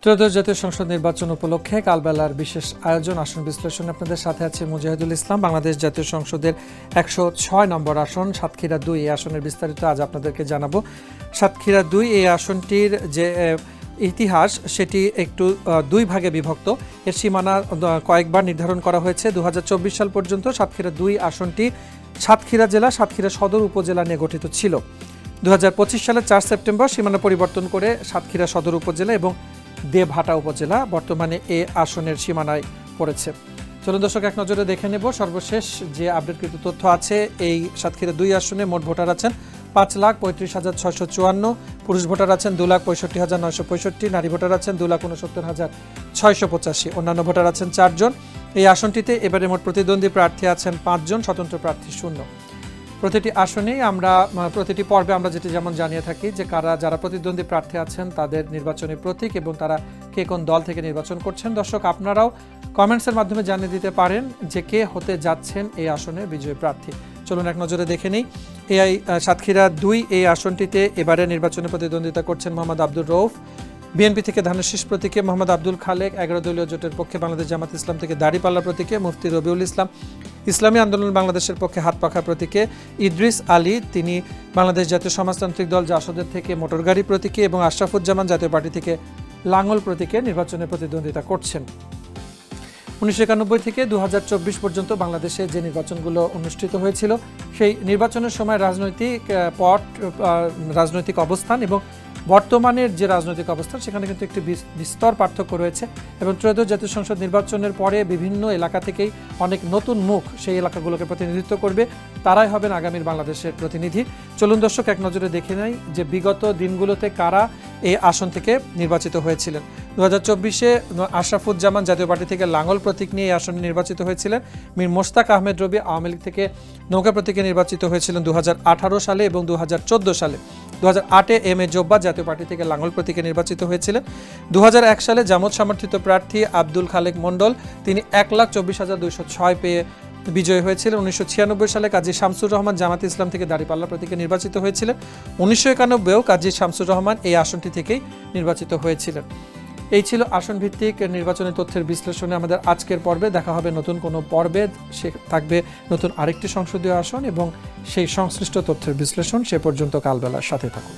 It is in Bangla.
ত্রয়োদশ জাতীয় সংসদ নির্বাচন উপলক্ষে কালবেলার বিশেষ আয়োজন আসন বিশ্লেষণ আপনাদের সাথে আছে মুজাহিদুল ইসলাম। বাংলাদেশ জাতীয় সংসদের ১০৬ নম্বর আসন সাতক্ষীরা ২ এই আসনের বিস্তারিত আজ আপনাদেরকে জানাবো। সাতক্ষীরা ২ এই আসনটির যে ইতিহাস সেটি একটু দুই ভাগে বিভক্ত। এর সীমানা কয়েকবার নির্ধারণ করা হয়েছে। ২০২৪ সাল পর্যন্ত সাতক্ষীরা ২ আসনটি সাতক্ষীরা জেলা, সাতক্ষীরা সদর উপজেলা নিয়ে গঠিত ছিল। ২০২৫ সালের ৪ সেপ্টেম্বর সীমানা পরিবর্তন করে সাতক্ষীরা সদর উপজেলা এবং দেবহাটা উপজেলা বর্তমানে এ আসনের সীমানায় পড়েছে। চলুন দর্শক এক নজরে দেখে নেব সর্বশেষ যে আপডেটকৃত তথ্য আছে। এই সাতক্ষীরা ২ আসনে মোট ভোটার আছেন ৫,৩৫,৬৫৪, পুরুষ ভোটার আছেন ২,৬৫,৯৬৫, নারী ভোটার আছেন ২,৬৯,৬৮৫, অন্যান্য ভোটার আছেন ৪ জন। এই আসনটিতে এবারে মোট প্রতিদ্বন্দ্বী প্রার্থী আছেন ৫ জন, স্বতন্ত্র প্রার্থী 0। প্রতিটি আসনেই প্রতিটি পর্বে আমরা যেমন জানিয়ে থাকি যে যারা প্রতিদ্বন্দ্বী প্রার্থী আছেন তাদের নির্বাচনী প্রতীক এবং তারা কে কোন দল থেকে নির্বাচন করছেন। দর্শক আপনারাও কমেন্টসের মাধ্যমে জানিয়ে দিতে পারেন যে কে হতে যাচ্ছেন এই আসনের বিজয়ী প্রার্থী। চলুন এক নজরে দেখে নেই। এই সাতক্ষীরা ২ এই আসনটিতে এবারে নির্বাচনে প্রতিদ্বন্দ্বিতা করছেন মোহাম্মদ আব্দুর রউফ বিএনপি থেকে ধানের শীষ প্রতীকে, মোহাম্মদ আব্দুল খালেক ১১ দলীয় জোটের পক্ষে বাংলাদেশ জামাত ইসলাম থেকে দাড়িপাল্লা প্রতীকে, মুফতি রবিউল ইসলাম ইসলামী আন্দোলন বাংলাদেশের পক্ষে হাতপাখা প্রতীকে, ইদ্রিস আলী তিনি বাংলাদেশ জাতীয় সমাজতান্ত্রিক দল জাসদের থেকে মোটরগাড়ি প্রতীকে এবং আশরাফুজ্জামান জাতীয় পার্টি থেকে লাঙ্গল প্রতীকে নির্বাচনে প্রতিদ্বন্দ্বিতা করছেন। ১৯৯১ থেকে ২০২৪ পর্যন্ত বাংলাদেশে যে নির্বাচনগুলো অনুষ্ঠিত হয়েছিল সেই নির্বাচনের সময় রাজনৈতিক অবস্থান এবং বর্তমানের যে রাজনৈতিক অবস্থান সেখানে কিন্তু একটি বিস্তর পার্থক্য রয়েছে এবং ত্রয়োদশ জাতীয় সংসদ নির্বাচনের পরে বিভিন্ন এলাকা থেকেই অনেক নতুন মুখ সেই এলাকাগুলোকে প্রতিনিধিত্ব করবে, তারাই হবেন আগামীর বাংলাদেশের প্রতিনিধি। চলুন দর্শক এক নজরে দেখে নেই যে বিগত দিনগুলোতে কারা এই আসন থেকে নির্বাচিত হয়েছিলেন। ২০২৪-এ আশরাফুজ্জামান জাতীয় পার্টি থেকে লাঙ্গল প্রতীক নিয়ে এই আসনে নির্বাচিত হয়েছিলেন। মীর মোস্তাক আহমেদ রবি আওয়ামী লীগ থেকে নৌকা প্রতীকে নির্বাচিত হয়েছিলেন ২০১৮ সালে এবং ২০১৪ সালে। ২০০৮-এ এম এ জব্বার জাতীয় পার্টি থেকে লাঙ্গল প্রতীকে নির্বাচিত হয়েছিলেন। ২০০১ সালে জামাত সমর্থিত প্রার্থী আব্দুল খালেক মণ্ডল তিনি ১,২৪,২০৬ পেয়ে বিজয়ী হয়েছিলেন। ১৯৯৬ সালে কাজী শামসুর রহমান জামাত ইসলাম থেকে দাড়িপাল্লা প্রতীকে নির্বাচিত হয়েছিলেন। ১৯৯১-এও কাজী শামসুর রহমান এই আসনটি থেকেই নির্বাচিত হয়েছিলেন। এই ছিল আসন ভিত্তিক নির্বাচনী তথ্যের বিশ্লেষণে আমাদের আজকের পর্বে। দেখা হবে নতুন কোনো পর্বে, সে থাকবে নতুন আরেকটি সংসদীয় আসন এবং সেই সংশ্লিষ্ট তথ্যের বিশ্লেষণ। সে পর্যন্ত কালবেলার সাথে থাকুন।